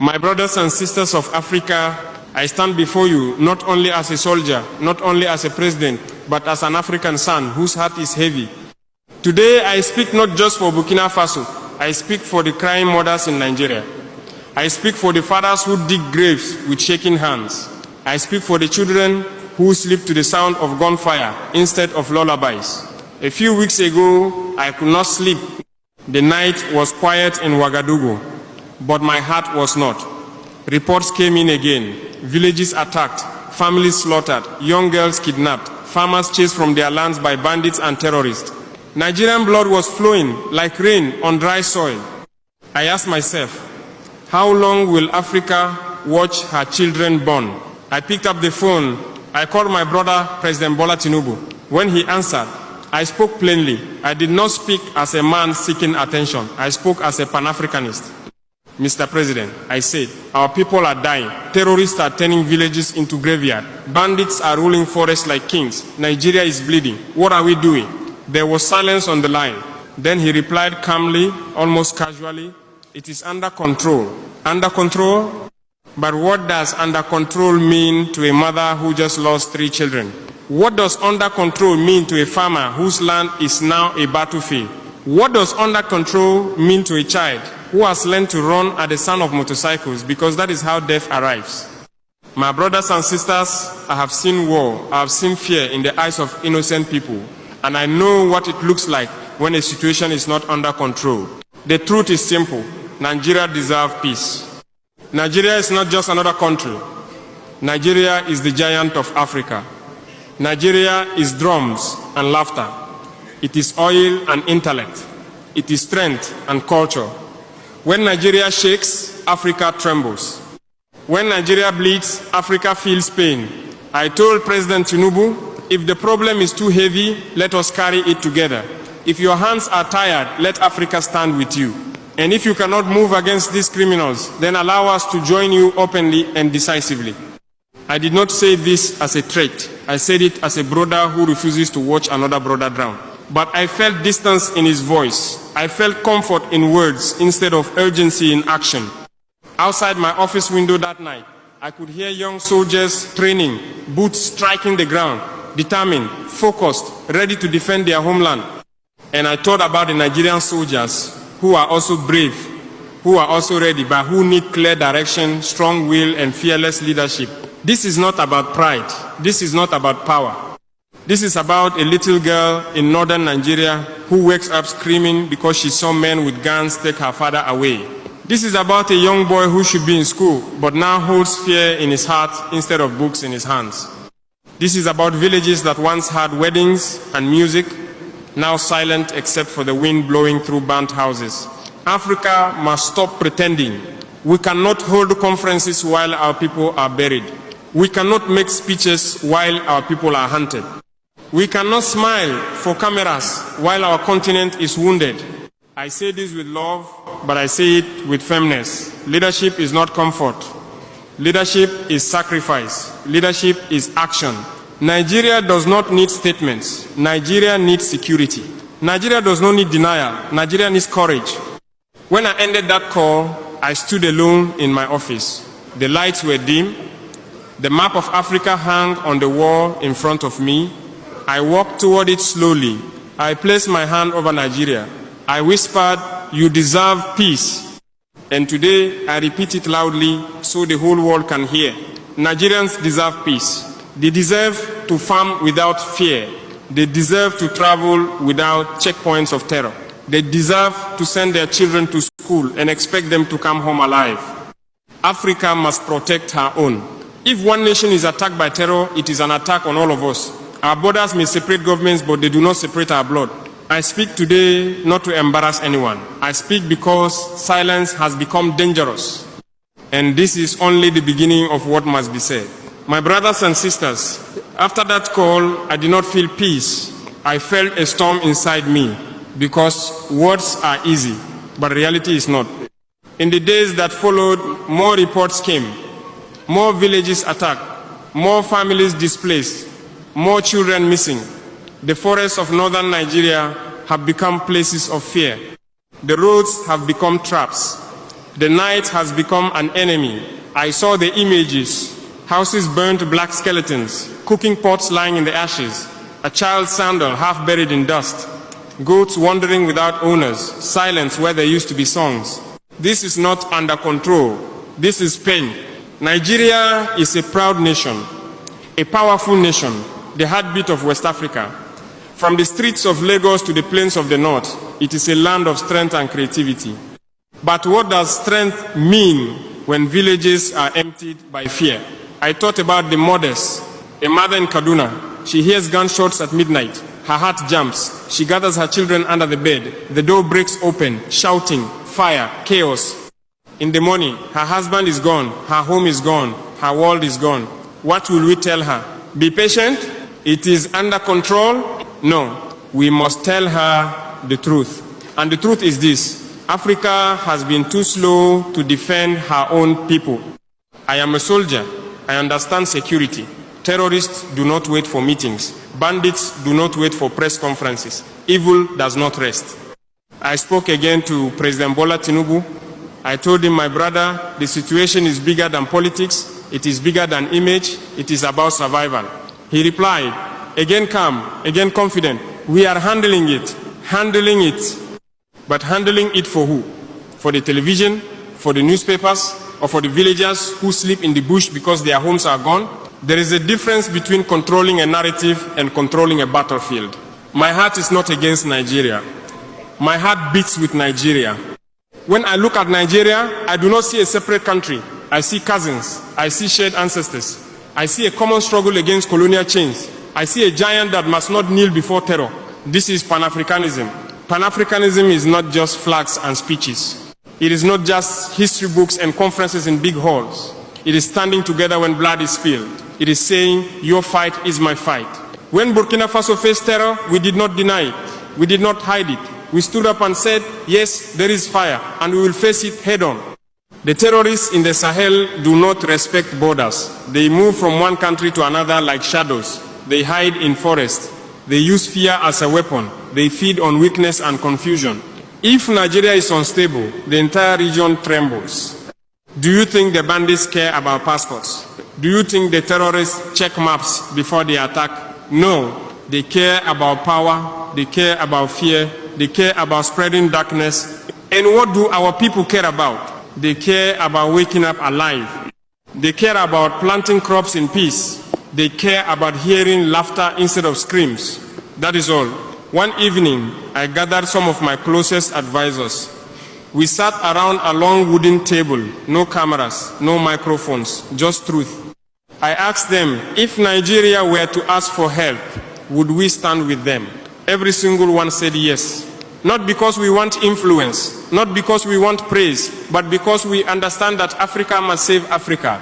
My brothers and sisters of Africa, I stand before you not only as a soldier, not only as a president, but as an African son whose heart is heavy. Today, I speak not just for Burkina Faso, I speak for the crying mothers in Nigeria. I speak for the fathers who dig graves with shaking hands. I speak for the children who sleep to the sound of gunfire instead of lullabies. A few weeks ago, I could not sleep. The night was quiet in Ouagadougou, but my heart was not. Reports came in again. Villages attacked, families slaughtered, young girls kidnapped, farmers chased from their lands by bandits and terrorists. Nigerian blood was flowing like rain on dry soil. I asked myself, how long will Africa watch her children born? I picked up the phone. I called my brother, President Bola Tinubu. When he answered, I spoke plainly. I did not speak as a man seeking attention. I spoke as a Pan-Africanist. Mr. President, I said, our people are dying. Terrorists are turning villages into graveyard. Bandits are ruling forests like kings. Nigeria is bleeding. What are we doing? There was silence on the line. Then he replied calmly, almost casually, it is under control. Under control? But what does under control mean to a mother who just lost 3 children? What does under control mean to a farmer whose land is now a battlefield? What does under control mean to a child who has learned to run at the sound of motorcycles, because that is how death arrives? My brothers and sisters, I have seen war, I have seen fear in the eyes of innocent people, and I know what it looks like when a situation is not under control. The truth is simple. Nigeria deserves peace. Nigeria is not just another country. Nigeria is the giant of Africa. Nigeria is drums and laughter. It is oil and intellect. It is strength and culture. When Nigeria shakes, Africa trembles. When Nigeria bleeds, Africa feels pain. I told President Tinubu, if the problem is too heavy, let us carry it together. If your hands are tired, let Africa stand with you. And if you cannot move against these criminals, then allow us to join you openly and decisively. I did not say this as a threat. I said it as a brother who refuses to watch another brother drown. But I felt distance in his voice. I felt comfort in words instead of urgency in action. Outside my office window that night, I could hear young soldiers training, boots striking the ground, determined, focused, ready to defend their homeland. And I thought about the Nigerian soldiers who are also brave, who are also ready, but who need clear direction, strong will, and fearless leadership. This is not about pride. This is not about power. This is about a little girl in northern Nigeria who wakes up screaming because she saw men with guns take her father away. This is about a young boy who should be in school, but now holds fear in his heart instead of books in his hands. This is about villages that once had weddings and music, now silent except for the wind blowing through burnt houses. Africa must stop pretending. We cannot hold conferences while our people are buried. We cannot make speeches while our people are hunted. We cannot smile for cameras while our continent is wounded. I say this with love, but I say it with firmness. Leadership is not comfort. Leadership is sacrifice. Leadership is action. Nigeria does not need statements. Nigeria needs security. Nigeria does not need denial. Nigeria needs courage. When I ended that call, I stood alone in my office. The lights were dim. The map of Africa hung on the wall in front of me. I walked toward it slowly. I placed my hand over Nigeria. I whispered, "You deserve peace." And today, I repeat it loudly so the whole world can hear. Nigerians deserve peace. They deserve to farm without fear. They deserve to travel without checkpoints of terror. They deserve to send their children to school and expect them to come home alive. Africa must protect her own. If one nation is attacked by terror, it is an attack on all of us. Our borders may separate governments, but they do not separate our blood. I speak today not to embarrass anyone. I speak because silence has become dangerous. And this is only the beginning of what must be said. My brothers and sisters, after that call, I did not feel peace. I felt a storm inside me, because words are easy, but reality is not. In the days that followed, more reports came. More villages attacked, more families displaced, more children missing. The forests of northern Nigeria have become places of fear. The roads have become traps. The night has become an enemy. I saw the images. Houses burned, black skeletons, cooking pots lying in the ashes, a child's sandal half buried in dust, goats wandering without owners, silence where there used to be songs. This is not under control. This is pain. Nigeria is a proud nation, a powerful nation, the heartbeat of West Africa. From the streets of Lagos to the plains of the north, it is a land of strength and creativity. But what does strength mean when villages are emptied by fear? I thought about the mothers, a mother in Kaduna. She hears gunshots at midnight. Her heart jumps. She gathers her children under the bed. The door breaks open, shouting, fire, chaos. In the morning, her husband is gone, her home is gone, her world is gone. What will we tell her? Be patient? It is under control? No. We must tell her the truth. And the truth is this: Africa has been too slow to defend her own people. I am a soldier. I understand security. Terrorists do not wait for meetings. Bandits do not wait for press conferences. Evil does not rest. I spoke again to President Bola Tinubu. I told him, my brother, the situation is bigger than politics. It is bigger than image. It is about survival. He replied, again calm, again confident. We are handling it. Handling it. But handling it for who? For the television? For the newspapers? Or for the villagers who sleep in the bush because their homes are gone? There is a difference between controlling a narrative and controlling a battlefield. My heart is not against Nigeria. My heart beats with Nigeria. When I look at Nigeria, I do not see a separate country. I see cousins. I see shared ancestors. I see a common struggle against colonial chains. I see a giant that must not kneel before terror. This is Pan-Africanism. Pan-Africanism is not just flags and speeches. It is not just history books and conferences in big halls. It is standing together when blood is spilled. It is saying, your fight is my fight. When Burkina Faso faced terror, we did not deny it. We did not hide it. We stood up and said, yes, there is fire, and we will face it head on. The terrorists in the Sahel do not respect borders. They move from one country to another like shadows. They hide in forests. They use fear as a weapon. They feed on weakness and confusion. If Nigeria is unstable, the entire region trembles. Do you think the bandits care about passports? Do you think the terrorists check maps before they attack? No. They care about power. They care about fear. They care about spreading darkness. And what do our people care about? They care about waking up alive. They care about planting crops in peace. They care about hearing laughter instead of screams. That is all. One evening, I gathered some of my closest advisors. We sat around a long wooden table, no cameras, no microphones, just truth. I asked them, if Nigeria were to ask for help, would we stand with them? Every single one said yes. Not because we want influence, not because we want praise, but because we understand that Africa must save Africa.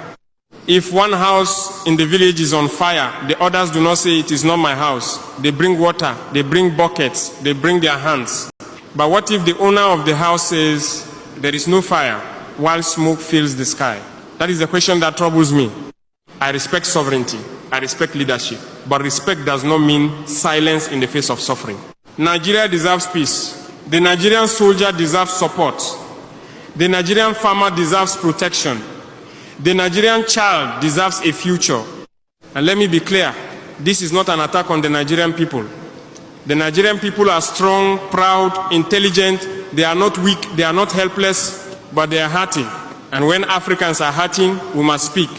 If one house in the village is on fire, the others do not say it is not my house. They bring water, they bring buckets, they bring their hands. But what if the owner of the house says there is no fire while smoke fills the sky? That is the question that troubles me. I respect sovereignty, I respect leadership, but respect does not mean silence in the face of suffering. Nigeria deserves peace. The Nigerian soldier deserves support. The Nigerian farmer deserves protection. The Nigerian child deserves a future. And let me be clear, this is not an attack on the Nigerian people. The Nigerian people are strong, proud, intelligent. They are not weak, they are not helpless, but they are hurting. And when Africans are hurting, we must speak.